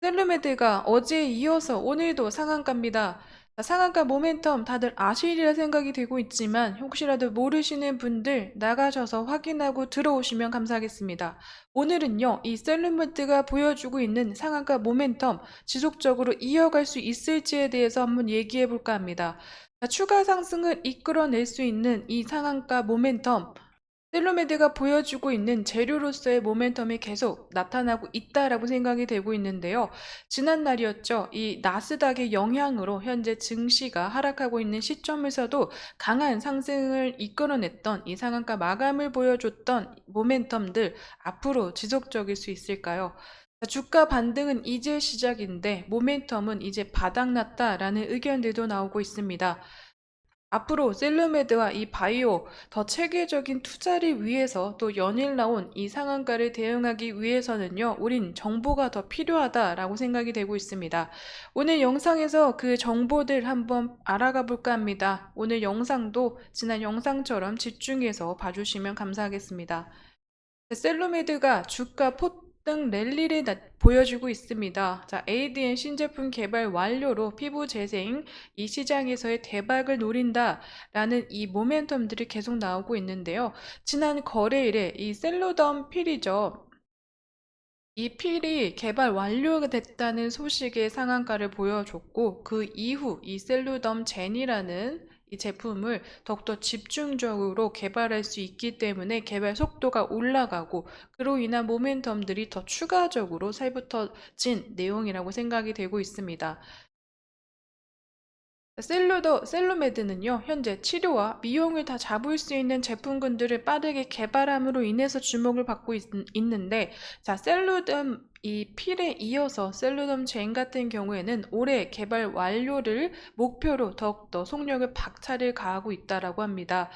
셀루메드가 어제에 이어서 오늘도 상한가입니다. 자, 상한가 모멘텀 다들 아시리라 생각이 되고 있지만 혹시라도 모르시는 분들 나가셔서 확인하고 들어오시면 감사하겠습니다. 오늘은요, 이 셀루메드가 보여주고 있는 상한가 모멘텀 지속적으로 이어갈 수 있을지에 대해서 한번 얘기해 볼까 합니다. 자, 추가 상승을 이끌어낼 수 있는 이 상한가 모멘텀 셀로메드가 보여주고 있는 재료로서의 모멘텀이 계속 나타나고 있다라고 생각이 되고 있는데요. 지난 날이었죠. 이 나스닥의 영향으로 현재 증시가 하락하고 있는 시점에서도 강한 상승을 이끌어냈던 이 상한가 마감을 보여줬던 모멘텀들 앞으로 지속적일 수 있을까요? 주가 반등은 이제 시작인데 모멘텀은 이제 바닥났다라는 의견들도 나오고 있습니다. 앞으로 셀루메드와 이 바이오 더 체계적인 투자를 위해서 또 연일 나온 이 상한가를 대응하기 위해서는요, 우린 정보가 더 필요하다라고 생각이 되고 있습니다. 오늘 영상에서 그 정보들 한번 알아가 볼까 합니다. 오늘 영상도 지난 영상처럼 집중해서 봐주시면 감사하겠습니다. 셀로메드가 주가 폭등 랠리를 보여주고 있습니다. 자, ADM 신제품 개발 완료로 피부 재생 이 시장에서의 대박을 노린다라는 이 모멘텀들이 계속 나오고 있는데요. 지난 거래일에 이 셀로덤 필이죠. 이 필이 개발 완료가 됐다는 소식의 상한가를 보여줬고 그 이후 이 셀루덤 젠이라는 이 제품을 더욱더 집중적으로 개발할 수 있기 때문에 개발 속도가 올라가고 그로 인한 모멘텀들이 더 추가적으로 살붙어진 내용이라고 생각이 되고 있습니다. 셀루메드는요, 현재 치료와 미용을 다 잡을 수 있는 제품군들을 빠르게 개발함으로 인해서 주목을 받고 있는데, 자, 셀루덤 이 필에 이어서 셀루덤 젠 같은 경우에는 올해 개발 완료를 목표로 더욱더 속력을 박차를 가하고 있다라고 합니다.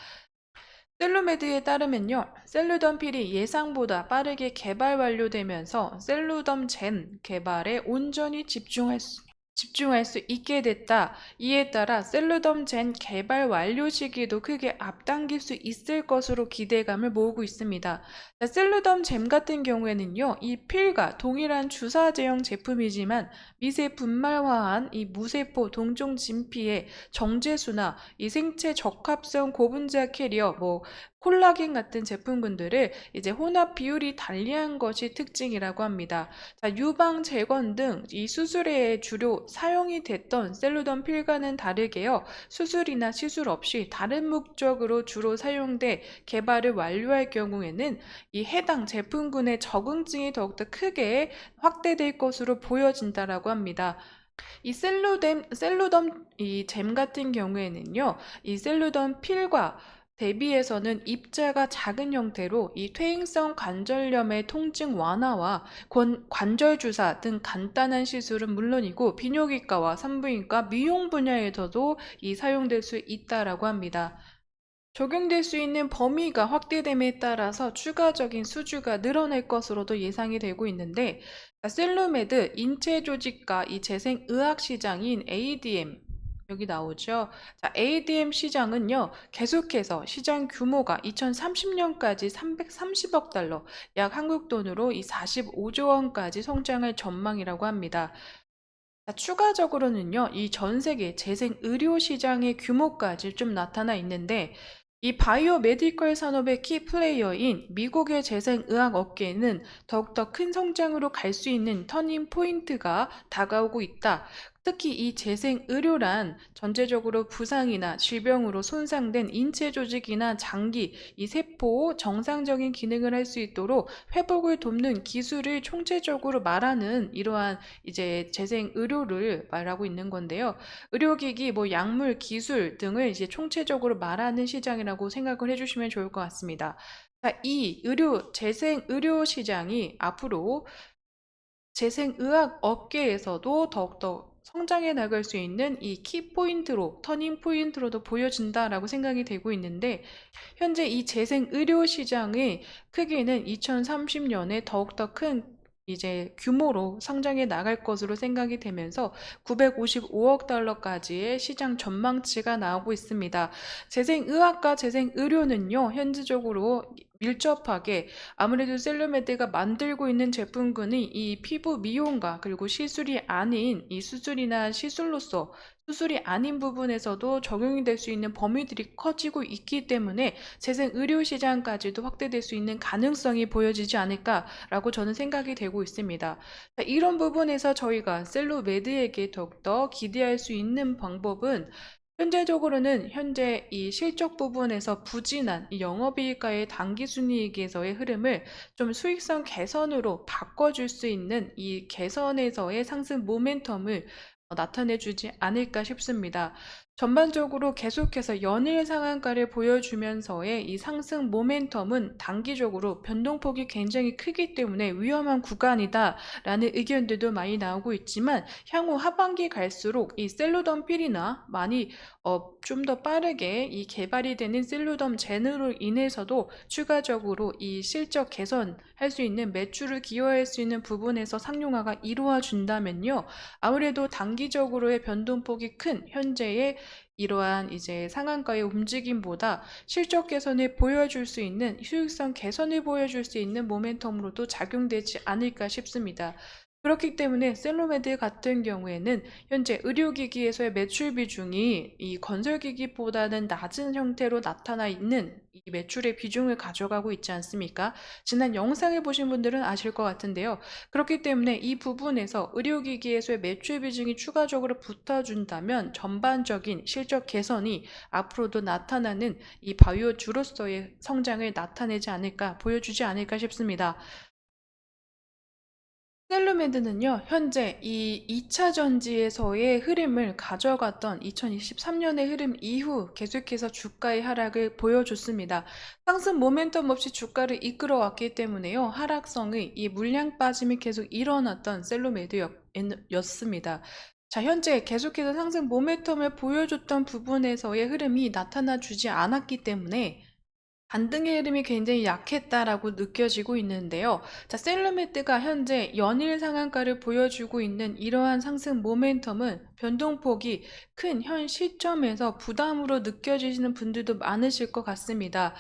셀루메드에 따르면요, 셀루덤 필이 예상보다 빠르게 개발 완료되면서 셀루덤 젠 개발에 온전히 집중할 수 있게 됐다. 이에 따라 셀루덤 젠 개발 완료 시기도 크게 앞당길 수 있을 것으로 기대감을 모으고 있습니다. 자, 셀루덤 젠 같은 경우에는요, 이 필과 동일한 주사 제형 제품이지만 미세 분말화한 이 무세포 동종 진피의 정제수나 이 생체 적합성 고분자 캐리어, 콜라겐 같은 제품군들을 이제 혼합 비율이 달리한 것이 특징이라고 합니다. 자, 유방 재건 등 이 수술에 주로 사용이 됐던 셀루덤 필과는 다르게요. 수술이나 시술 없이 다른 목적으로 주로 사용돼 개발을 완료할 경우에는 이 해당 제품군의 적응증이 더욱더 크게 확대될 것으로 보여진다라고 합니다. 이 셀루덤 이 잼 같은 경우에는요, 이 셀루덤 필과 대비해서는 입자가 작은 형태로 이 퇴행성 관절염의 통증 완화와 관절 주사 등 간단한 시술은 물론이고 비뇨기과와 산부인과 미용 분야에서도 이 사용될 수 있다라고 합니다. 적용될 수 있는 범위가 확대됨에 따라서 추가적인 수주가 늘어날 것으로도 예상이 되고 있는데, 셀루메드 인체 조직과 이 재생의학 시장인 ADM 여기 나오죠. 자, ADM 시장은요, 계속해서 시장 규모가 2030년까지 330억 달러, 약 한국 돈으로 이 45조 원까지 성장할 전망이라고 합니다. 자, 추가적으로는요, 이 전 세계 재생 의료 시장의 규모까지 좀 나타나 있는데, 이 바이오 메디컬 산업의 키 플레이어인 미국의 재생의학 업계에는 더욱더 큰 성장으로 갈 수 있는 터닝 포인트가 다가오고 있다. 특히 이 재생의료란 전체적으로 부상이나 질병으로 손상된 인체 조직이나 장기, 이 세포 정상적인 기능을 할 수 있도록 회복을 돕는 기술을 총체적으로 말하는 이러한 이제 재생 의료를 말하고 있는 건데요. 의료기기, 약물, 기술 등을 이제 총체적으로 말하는 시장이라고 생각을 해주시면 좋을 것 같습니다. 이 재생 의료 시장이 앞으로 재생의학 업계에서도 더욱더 성장해 나갈 수 있는 이 키포인트로, 터닝 포인트로도 보여진다라고 생각이 되고 있는데, 현재 이 재생의료 시장의 크기는 2030년에 더욱더 큰 이제 규모로 성장해 나갈 것으로 생각이 되면서 955억 달러까지의 시장 전망치가 나오고 있습니다. 재생의학과 재생의료는요, 현지적으로 밀접하게 아무래도 셀루메드가 만들고 있는 제품군이 이 피부 미용과 그리고 시술이 아닌 이 수술이나 시술로서 수술이 아닌 부분에서도 적용이 될 수 있는 범위들이 커지고 있기 때문에 재생 의료 시장까지도 확대될 수 있는 가능성이 보여지지 않을까라고 저는 생각이 되고 있습니다. 자, 이런 부분에서 저희가 셀루메드에게 더욱더 기대할 수 있는 방법은 현재적으로는 현재 이 실적 부분에서 부진한 이 영업이익과의 당기순이익에서의 흐름을 좀 수익성 개선으로 바꿔줄 수 있는 이 개선에서의 상승 모멘텀을 나타내주지 않을까 싶습니다. 전반적으로 계속해서 연일 상한가를 보여주면서의 이 상승 모멘텀은 단기적으로 변동폭이 굉장히 크기 때문에 위험한 구간이다라는 의견들도 많이 나오고 있지만 향후 하반기 갈수록 이 셀루덤필이나 많이 좀 더 빠르게 이 개발이 되는 셀루덤 제너로 인해서도 추가적으로 이 실적 개선할 수 있는 매출을 기여할 수 있는 부분에서 상용화가 이루어진다면요. 아무래도 단기적으로의 변동폭이 큰 현재의 이러한 이제 상한가의 움직임보다 실적 개선을 보여줄 수 있는 수익성 개선을 보여줄 수 있는 모멘텀으로도 작용되지 않을까 싶습니다. 그렇기 때문에 셀로메드 같은 경우에는 현재 의료기기에서의 매출 비중이 이 건설기기보다는 낮은 형태로 나타나 있는 이 매출의 비중을 가져가고 있지 않습니까? 지난 영상을 보신 분들은 아실 것 같은데요. 그렇기 때문에 이 부분에서 의료기기에서의 매출 비중이 추가적으로 붙어준다면 전반적인 실적 개선이 앞으로도 나타나는 이 바이오주로서의 성장을 나타내지 않을까, 보여주지 않을까 싶습니다. 셀루메드는요, 현재 이 2차 전지에서의 흐름을 가져갔던 2023년의 흐름 이후 계속해서 주가의 하락을 보여줬습니다. 상승 모멘텀 없이 주가를 이끌어왔기 때문에요, 하락성의 이 물량 빠짐이 계속 일어났던 셀루메드였습니다. 자, 현재 계속해서 상승 모멘텀을 보여줬던 부분에서의 흐름이 나타나 주지 않았기 때문에 반등의 흐름이 굉장히 약했다라고 느껴지고 있는데요. 자, 셀루메트가 현재 연일 상한가를 보여주고 있는 이러한 상승 모멘텀은 변동폭이 큰 현 시점에서 부담으로 느껴지시는 분들도 많으실 것 같습니다.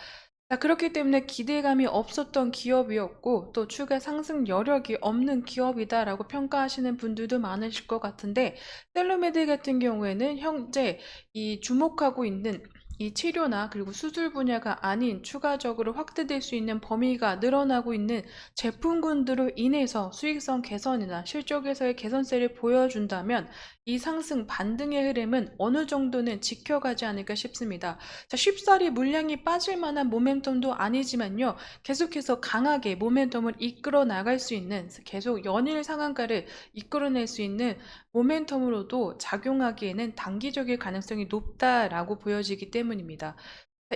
자, 그렇기 때문에 기대감이 없었던 기업이었고 또 추가 상승 여력이 없는 기업이다라고 평가하시는 분들도 많으실 것 같은데, 셀루메드 같은 경우에는 현재 이 주목하고 있는 이 치료나 그리고 수술 분야가 아닌 추가적으로 확대될 수 있는 범위가 늘어나고 있는 제품군으로 인해서 수익성 개선이나 실적에서의 개선세를 보여준다면 이 상승 반등의 흐름은 어느 정도는 지켜가지 않을까 싶습니다. 자, 쉽사리 물량이 빠질 만한 모멘텀도 아니지만요, 계속해서 강하게 모멘텀을 이끌어 나갈 수 있는, 계속 연일 상한가를 이끌어낼 수 있는 모멘텀으로도 작용하기에는 단기적일 가능성이 높다라고 보여지기 때문입니다.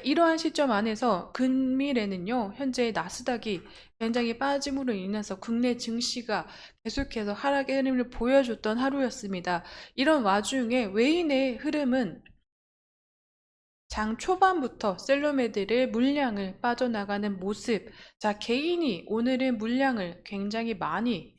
이러한 시점 안에서 근미래는요, 현재 나스닥이 굉장히 빠짐으로 인해서 국내 증시가 계속해서 하락의 흐름을 보여줬던 하루였습니다. 이런 와중에 외인의 흐름은 장 초반부터 셀로메드를 물량을 빠져나가는 모습, 자, 개인이 오늘은 물량을 굉장히 많이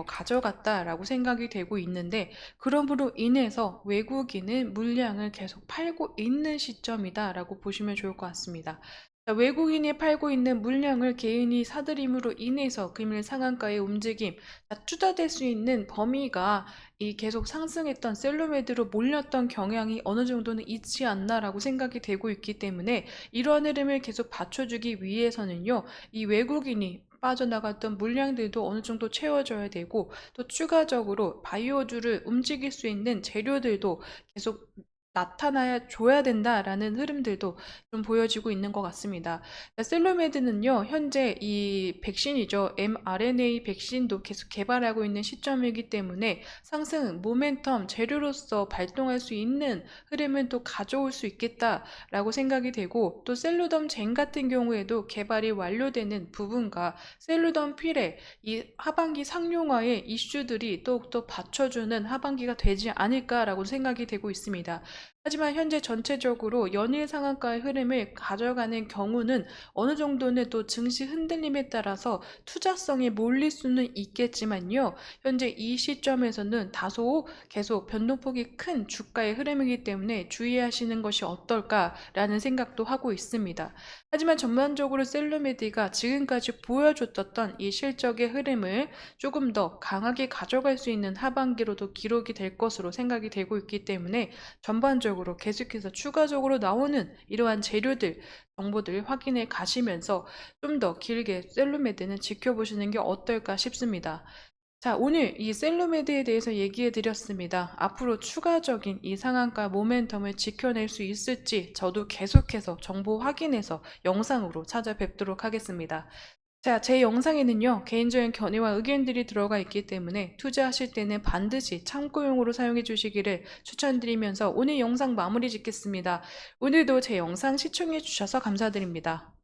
가져갔다라고 생각이 되고 있는데, 그럼으로 인해서 외국인은 물량을 계속 팔고 있는 시점이다라고 보시면 좋을 것 같습니다. 자, 외국인이 팔고 있는 물량을 개인이 사들임으로 인해서 금일 상한가의 움직임, 자, 투자될 수 있는 범위가 이 계속 상승했던 셀루메드로 몰렸던 경향이 어느 정도는 있지 않나라고 생각이 되고 있기 때문에 이러한 흐름을 계속 받쳐주기 위해서는요, 이 외국인이 빠져나갔던 물량들도 어느 정도 채워져야 되고 또 추가적으로 바이오주를 움직일 수 있는 재료들도 계속 나타나야 줘야 된다라는 흐름들도 좀 보여지고 있는 것 같습니다. 셀로메드는요, 현재 이 백신이죠. mRNA 백신도 계속 개발하고 있는 시점이기 때문에 상승 모멘텀 재료로서 발동할 수 있는 흐름은 또 가져올 수 있겠다라고 생각이 되고, 또 셀루덤 젠 같은 경우에도 개발이 완료되는 부분과 셀루덤 필의 이 하반기 상용화의 이슈들이 더욱더 받쳐주는 하반기가 되지 않을까라고 생각이 되고 있습니다. 하지만 현재 전체적으로 연일 상한가의 흐름을 가져가는 경우는 어느 정도는 또 증시 흔들림에 따라서 투자성이 몰릴 수는 있겠지만요. 현재 이 시점에서는 다소 계속 변동폭이 큰 주가의 흐름이기 때문에 주의하시는 것이 어떨까라는 생각도 하고 있습니다. 하지만 전반적으로 셀루메디가 지금까지 보여줬던 이 실적의 흐름을 조금 더 강하게 가져갈 수 있는 하반기로도 기록이 될 것으로 생각이 되고 있기 때문에 전반적으로 계속해서 추가적으로 나오는 이러한 재료들, 정보들 확인해 가시면서 좀 더 길게 셀루메드는 지켜보시는 게 어떨까 싶습니다. 자, 오늘 이 셀루메드에 대해서 얘기해 드렸습니다. 앞으로 추가적인 이 상한가 모멘텀을 지켜낼 수 있을지 저도 계속해서 정보 확인해서 영상으로 찾아뵙도록 하겠습니다. 자, 제 영상에는요, 개인적인 견해와 의견들이 들어가 있기 때문에 투자하실 때는 반드시 참고용으로 사용해 주시기를 추천드리면서 오늘 영상 마무리 짓겠습니다. 오늘도 제 영상 시청해 주셔서 감사드립니다.